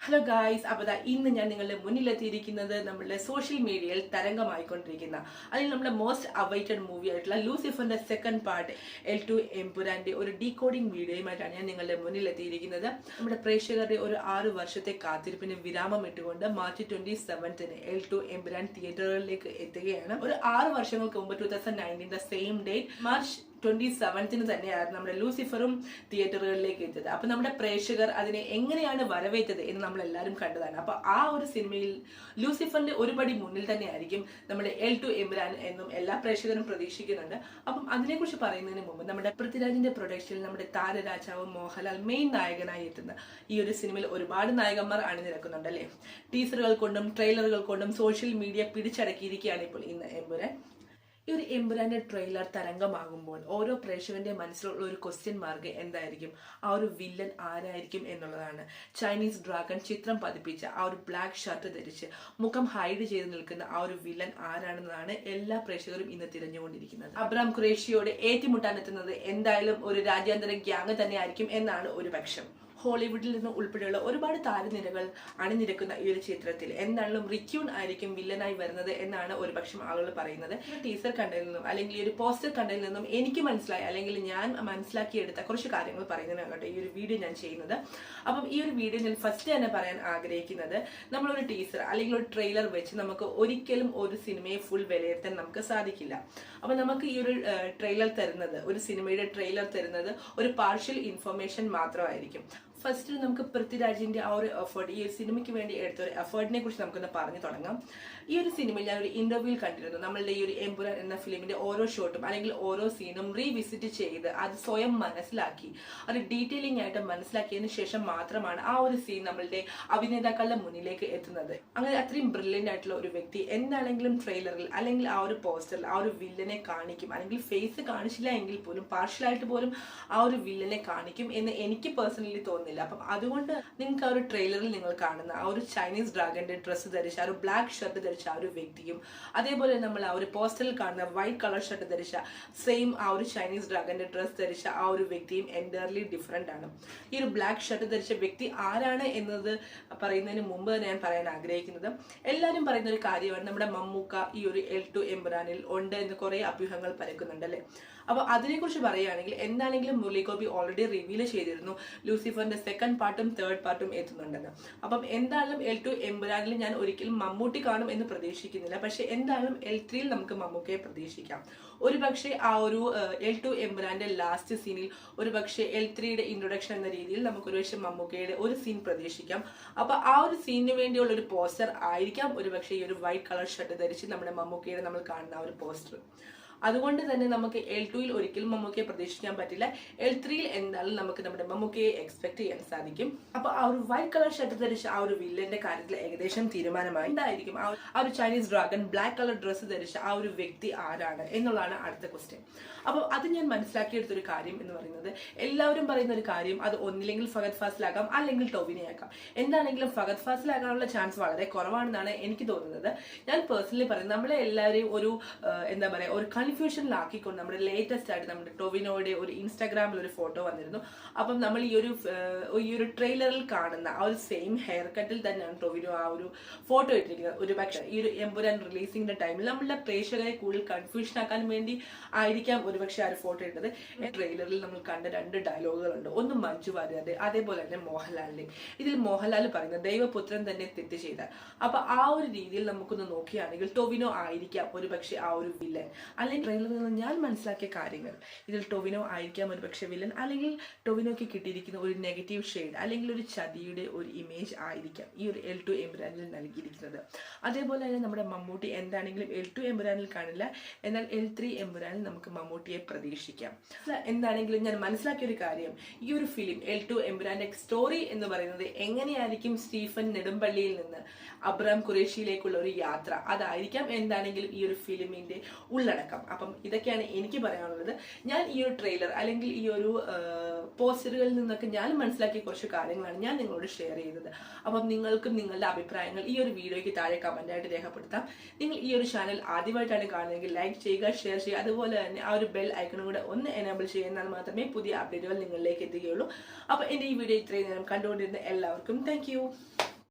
Hello guys, അപ്പോൾ ഇന്ന് ഞാൻ നിങ്ങളുടെ മുന്നിലെത്തിയിരിക്കുന്നത് നമ്മുടെ സോഷ്യൽ മീഡിയയിൽ തരംഗമായിക്കൊണ്ടിരിക്കുന്ന അല്ലെങ്കിൽ നമ്മുടെ മോസ്റ്റ് അവൈറ്റഡ് മൂവി ആയിട്ടുള്ള ലൂസിഫറിന്റെ സെക്കൻഡ് പാർട്ട് L2 എംപുരാന്റെ ഒരു ഡീകോഡിംഗ് വീഡിയോയുമായിട്ടാണ് ഞാൻ നിങ്ങളുടെ മുന്നിലെത്തിയിരിക്കുന്നത്. നമ്മുടെ പ്രേക്ഷകരുടെ ഒരു 6 വർഷത്തെ കാത്തിരിപ്പിന് വിരാമം ഇട്ടുകൊണ്ട് മാർച്ച് 27-ന് L2 എംപുരാൻ തിയേറ്ററുകളിലേക്ക് എത്തുകയാണ്. ഒരു 6 വർഷങ്ങൾക്ക് മുമ്പ് 2019 സെയിം ഡേറ്റ് മാർച്ച് 27-ന് തന്നെയായിരുന്നു നമ്മുടെ ലൂസിഫറും തിയേറ്ററുകളിലേക്ക് എത്തിയത്. അപ്പൊ നമ്മുടെ പ്രേക്ഷകർ അതിനെ എങ്ങനെയാണ് വരവേറ്റത് എന്ന് നമ്മൾ എല്ലാവരും കണ്ടതാണ്. അപ്പൊ ആ ഒരു സിനിമയിൽ ലൂസിഫറിന്റെ ഒരു പടി മുന്നിൽ തന്നെയായിരിക്കും നമ്മുടെ L2 എംപുരാൻ എന്നും എല്ലാ പ്രേക്ഷകരും പ്രതീക്ഷിക്കുന്നുണ്ട്. അപ്പം അതിനെക്കുറിച്ച് പറയുന്നതിന് മുമ്പ് നമ്മുടെ പൃഥ്വിരാജിന്റെ പ്രൊഡക്ഷനിൽ നമ്മുടെ താരരാജാവ് മോഹൻലാൽ മെയിൻ നായകനായി എത്തുന്ന ഈ ഒരു സിനിമയിൽ ഒരുപാട് നായകന്മാർ അണിനിരക്കുന്നുണ്ട് അല്ലേ. ടീസറുകൾ കൊണ്ടും ട്രെയിലറുകൾ കൊണ്ടും സോഷ്യൽ മീഡിയ പിടിച്ചടക്കിയിരിക്കുകയാണ് ഇപ്പോൾ ഇന്ന് എംപുരാൻ. ഈ ഒരു എംപുരാന്റെ ട്രെയിലർ തരംഗമാകുമ്പോൾ ഓരോ പ്രേക്ഷകന്റെ മനസ്സിലുള്ള ഒരു ക്വസ്റ്റ്യൻ മാർക്ക് എന്തായിരിക്കും, ആ ഒരു വില്ലൻ ആരായിരിക്കും എന്നുള്ളതാണ്. ചൈനീസ് ഡ്രാഗൺ ചിത്രം പതിപ്പിച്ച ആ ഒരു ബ്ലാക്ക് ഷർട്ട് ധരിച്ച് മുഖം ഹൈഡ് ചെയ്ത് നിൽക്കുന്ന ആ ഒരു വില്ലൻ ആരാണെന്നതാണ് എല്ലാ പ്രേക്ഷകരും ഇന്ന് തിരഞ്ഞുകൊണ്ടിരിക്കുന്നത്. അബ്രാം ഖുറേഷിയോട് ഏറ്റുമുട്ടാനെത്തുന്നത് എന്തായാലും ഒരു രാജ്യാന്തര ഗ്യാങ് തന്നെ ആയിരിക്കും എന്നാണ് ഒരു പക്ഷം. ഹോളിവുഡിൽ നിന്ന് ഉൾപ്പെടെയുള്ള ഒരുപാട് താരനിരകൾ അണിനിരക്കുന്ന ഈ ഒരു ചിത്രത്തിൽ എന്തായാലും റിക്യൂൺ ആയിരിക്കും വില്ലനായി വരുന്നത് എന്നാണ് ഒരുപക്ഷം ആളുകൾ പറയുന്നത്. ടീസർ കണ്ടതിൽ നിന്നും അല്ലെങ്കിൽ ഈ ഒരു പോസ്റ്റർ കണ്ടതിൽ നിന്നും എനിക്ക് മനസ്സിലായി അല്ലെങ്കിൽ ഞാൻ മനസ്സിലാക്കിയെടുത്ത കുറച്ച് കാര്യങ്ങൾ പറയുന്നതിനാകട്ടെ ഈ ഒരു വീഡിയോ ഞാൻ ചെയ്യുന്നത്. അപ്പം ഈ ഒരു വീഡിയോ ഞാൻ ഫസ്റ്റ് തന്നെ പറയാൻ ആഗ്രഹിക്കുന്നത്, നമ്മളൊരു ടീസർ അല്ലെങ്കിൽ ഒരു ട്രെയിലർ വെച്ച് നമുക്ക് ഒരിക്കലും ഒരു സിനിമയെ ഫുൾ വിലയിരുത്താൻ നമുക്ക് സാധിക്കില്ല. അപ്പൊ നമുക്ക് ഈ ഒരു ട്രെയിലർ തരുന്നത്, ഒരു സിനിമയുടെ ട്രെയിലർ തരുന്നത് ഒരു പാർഷ്യൽ ഇൻഫർമേഷൻ മാത്രമായിരിക്കും. ഫസ്റ്റ് നമുക്ക് പൃഥ്വിരാജിന്റെ ആ ഒരു എഫേർട്ട്, ഈ ഒരു സിനിമയ്ക്ക് വേണ്ടി എടുത്ത ഒരു എഫേർട്ടിനെ കുറിച്ച് നമുക്കൊന്ന് പറഞ്ഞു തുടങ്ങാം. ഈ ഒരു സിനിമയിൽ ഞാൻ ഒരു ഇന്റർവ്യൂവിൽ കണ്ടിരുന്നു, നമ്മളുടെ ഈ ഒരു എംപുരാൻ എന്ന ഫിലിമിന്റെ ഓരോ ഷോട്ടും അല്ലെങ്കിൽ ഓരോ സീനും റീവിസിറ്റ് ചെയ്ത് അത് സ്വയം മനസ്സിലാക്കി അത് ഡീറ്റെയിലിംഗ് ആയിട്ട് മനസ്സിലാക്കിയതിനു ശേഷം മാത്രമാണ് ആ ഒരു സീൻ നമ്മളുടെ അഭിനേതാക്കളുടെ മുന്നിലേക്ക് എത്തുന്നത്. അങ്ങനെ അത്രയും ബ്രില്യൻ്റ് ആയിട്ടുള്ള ഒരു വ്യക്തി എന്താണെങ്കിലും ട്രെയിലറിൽ അല്ലെങ്കിൽ ആ ഒരു പോസ്റ്ററിൽ ആ ഒരു വില്ലനെ കാണിക്കും, അല്ലെങ്കിൽ ഫേസ് കാണിച്ചില്ല എങ്കിൽ പോലും പാർഷ്യലായിട്ട് പോലും ആ ഒരു വില്ലനെ കാണിക്കും എന്ന് എനിക്ക് പേഴ്സണലി തോന്നുന്നു. അപ്പം അതുകൊണ്ട് നിങ്ങൾക്ക് ആ ഒരു ട്രെയിലറിൽ നിങ്ങൾ കാണുന്ന ആ ഒരു ചൈനീസ് ഡ്രാഗന്റെ ഡ്രസ്സ് ധരിച്ച ആ ഒരു ബ്ലാക്ക് ഷർട്ട് ധരിച്ച ആ ഒരു വ്യക്തിയും അതേപോലെ നമ്മൾ ആ ഒരു പോസ്റ്ററിൽ കാണുന്ന വൈറ്റ് കളർ ഷർട്ട് ധരിച്ച സെയിം ആ ഒരു ചൈനീസ് ഡ്രാഗന്റെ ഡ്രസ്സ് ധരിച്ച ആ ഒരു വ്യക്തിയും എൻറ്റയർലി ഡിഫറെന്റ് ആണ്. ഈ ഒരു ബ്ലാക്ക് ഷർട്ട് ധരിച്ച വ്യക്തി ആരാണ് എന്നത് പറയുന്നതിന് മുമ്പ് ഞാൻ പറയാൻ ആഗ്രഹിക്കുന്നത്, എല്ലാവരും പറയുന്ന ഒരു കാര്യമാണ് നമ്മുടെ മമ്മൂക്ക ഈ ഒരു L2 എംപുരാനിൽ ഉണ്ട് എന്ന് കുറെ അഭ്യൂഹങ്ങൾ പരക്കുന്നുണ്ട് അല്ലേ. അപ്പൊ അതിനെക്കുറിച്ച് പറയുകയാണെങ്കിൽ എന്താണെങ്കിലും മുരളി ഗോപി ഓൾറെഡി റിവീൽ ചെയ്തിരുന്നു ലൂസിഫറിന്റെ സെക്കൻഡ് പാർട്ടും തേർഡ് പാർട്ടും എത്തുന്നുണ്ടെന്ന്. അപ്പം എന്തായാലും L2 എംപുരാനിൽ ഞാൻ ഒരിക്കലും മമ്മൂട്ടി കാണും എന്ന് പ്രതീക്ഷിക്കുന്നില്ല. പക്ഷെ എന്തായാലും L3യിൽ നമുക്ക് മമ്മൂക്കയെ പ്രതീക്ഷിക്കാം. ഒരുപക്ഷെ ആ ഒരു L2 എംപുരാന്റെ ലാസ്റ്റ് സീനിൽ ഒരുപക്ഷെ L3യുടെ ഇൻട്രൊഡക്ഷൻ എന്ന രീതിയിൽ നമുക്ക് ഒരുപക്ഷെ മമ്മൂക്കയുടെ ഒരു സീൻ പ്രതീക്ഷിക്കാം. അപ്പൊ ആ ഒരു സീനിന് വേണ്ടിയുള്ള ഒരു പോസ്റ്റർ ആയിരിക്കാം ഒരുപക്ഷെ ഈ ഒരു വൈറ്റ് കളർ ഷർട്ട് ധരിച്ച് നമ്മുടെ മമ്മൂക്കയുടെ നമ്മൾ കാണുന്ന ആ ഒരു പോസ്റ്റർ. അതുകൊണ്ട് തന്നെ നമുക്ക് L2യിൽ ഒരിക്കലും മമ്മൂക്കയെ പ്രതീക്ഷിക്കാൻ പറ്റില്ല. L3യിൽ എന്തായാലും നമുക്ക് നമ്മുടെ മമ്മൂക്കയെ എക്സ്പെക്ട് ചെയ്യാൻ സാധിക്കും. അപ്പൊ ആ ഒരു വൈറ്റ് കളർ ഷർട്ട് ധരിച്ച ആ ഒരു വില്ലന്റെ കാര്യത്തിൽ ഏകദേശം തീരുമാനമായി. എന്തായിരിക്കും ആ ഒരു Chinese dragon black colour dress ധരിച്ച ആ ഒരു വ്യക്തി ആരാണ് എന്നുള്ളതാണ് അടുത്ത ക്വസ്റ്റ്യൻ. അപ്പോൾ അത് ഞാൻ മനസ്സിലാക്കിയെടുത്തൊരു കാര്യം എന്ന് പറയുന്നത്, എല്ലാവരും പറയുന്ന ഒരു കാര്യം, അത് ഒന്നില്ലെങ്കിൽ ഫഹദ് ഫാസിലാക്കാം അല്ലെങ്കിൽ ടോവിനോയാക്കാം. എന്താണെങ്കിലും ഫഹദ് ഫാസിലാകാനുള്ള ചാൻസ് വളരെ കുറവാണെന്നാണ് എനിക്ക് തോന്നുന്നത്. ഞാൻ പേഴ്സണലി പറയുന്നത്, നമ്മളെ എല്ലാവരെയും ഒരു എന്താ പറയുക, ഒരു കൺഫ്യൂഷനിലാക്കിക്കൊണ്ട് നമ്മുടെ ലേറ്റസ്റ്റ് ആയിട്ട് നമ്മുടെ ടൊവിനോയുടെ ഒരു ഇൻസ്റ്റാഗ്രാമിൽ ഒരു ഫോട്ടോ വന്നിരുന്നു. അപ്പം നമ്മൾ ഈ ഒരു ട്രെയിലറിൽ കാണുന്ന ആ ഒരു സെയിം ഹെയർ കട്ടിൽ തന്നെയാണ് ടൊവിനോ ആ ഒരു ഫോട്ടോ ഇട്ടിരിക്കുന്നത്. ഒരു പക്ഷേ ഈ ഒരു എംപുരാൻ റിലീസിംഗിന്റെ ടൈമിൽ നമ്മളുടെ പ്രേക്ഷകരെ കൂടുതൽ കൺഫ്യൂഷൻ ആക്കാൻ വേണ്ടി ആയിരിക്കാം ഒരുപക്ഷെ ആ ഒരു ഫോട്ടോ ഇട്ടത്. ട്രെയിലറിൽ നമ്മൾ കണ്ട 2 ഡയലോഗുകളുണ്ട്, ഒന്ന് മഞ്ജു വാര്യരുടെ അതേപോലെ തന്നെ മോഹൻലാലിന്റെ. ഇതിൽ മോഹൻലാൽ പറയുന്നത് ദൈവപുത്രൻ തന്നെ തെറ്റ് ചെയ്താൽ. അപ്പൊ ആ ഒരു രീതിയിൽ നമുക്കൊന്ന് നോക്കുകയാണെങ്കിൽ ടൊവിനോ ആയിരിക്കാം ഒരുപക്ഷെ ആ ഒരു വില്ലൻ. അല്ലെങ്കിൽ ട്രെയിലറിൽ നിന്ന് ഞാൻ മനസ്സിലാക്കിയ കാര്യങ്ങൾ, ഇതിൽ ടൊവിനോ ആയിരിക്കാം ഒരു പക്ഷേ വില്ലൻ, അല്ലെങ്കിൽ ടൊവിനോയ്ക്ക് കിട്ടിയിരിക്കുന്ന ഒരു നെഗറ്റീവ് ഷെയ്ഡ് അല്ലെങ്കിൽ ഒരു ചതിയുടെ ഒരു ഇമേജ് ആയിരിക്കാം ഈ ഒരു L2 എംപുരാനിൽ നൽകിയിരിക്കുന്നത്. അതേപോലെ തന്നെ നമ്മുടെ മമ്മൂട്ടി എന്താണെങ്കിലും L2 എംപുരാനിൽ കാണില്ല, എന്നാൽ L3 എംപുരാനിൽ നമുക്ക് മമ്മൂട്ടിയെ പ്രതീക്ഷിക്കാം. എന്താണെങ്കിലും ഞാൻ മനസ്സിലാക്കിയ ഒരു കാര്യം, ഈ ഒരു ഫിലിം L2 എംപുരാന്റെ സ്റ്റോറി എന്ന് പറയുന്നത് എങ്ങനെയായിരിക്കും സ്റ്റീഫൻ നെടുമ്പള്ളിയിൽ നിന്ന് അബ്രാം ഖുറേഷിയിലേക്കുള്ള ഒരു യാത്ര, അതായിരിക്കാം എന്താണെങ്കിലും ഈ ഒരു ഫിലിമിന്റെ ഉള്ളടക്കം. അപ്പം ഇതൊക്കെയാണ് എനിക്ക് പറയാനുള്ളത്. ഞാൻ ഈ ഒരു ട്രെയിലർ അല്ലെങ്കിൽ ഈ ഒരു പോസ്റ്ററുകളിൽ നിന്നൊക്കെ ഞാൻ മനസ്സിലാക്കിയ കുറച്ച് കാര്യങ്ങളാണ് ഞാൻ നിങ്ങളോട് ഷെയർ ചെയ്തത്. അപ്പം നിങ്ങൾക്കും നിങ്ങളുടെ അഭിപ്രായങ്ങൾ ഈ ഒരു വീഡിയോയ്ക്ക് താഴെ കമന്റായിട്ട് രേഖപ്പെടുത്താം. നിങ്ങൾ ഈ ഒരു ചാനൽ ആദ്യമായിട്ടാണ് കാണുന്നതെങ്കിൽ ലൈക്ക് ചെയ്യുക, ഷെയർ ചെയ്യുക, അതുപോലെ തന്നെ ആ ഒരു ബെൽ ഐക്കണും കൂടെ ഒന്ന് എനേബിൾ ചെയ്യുന്നാൽ മാത്രമേ പുതിയ അപ്ഡേറ്റുകൾ നിങ്ങളിലേക്ക് എത്തുകയുള്ളൂ. അപ്പോൾ എൻ്റെ ഈ വീഡിയോ ഇത്രയും നേരം കണ്ടുകൊണ്ടിരുന്ന എല്ലാവർക്കും താങ്ക്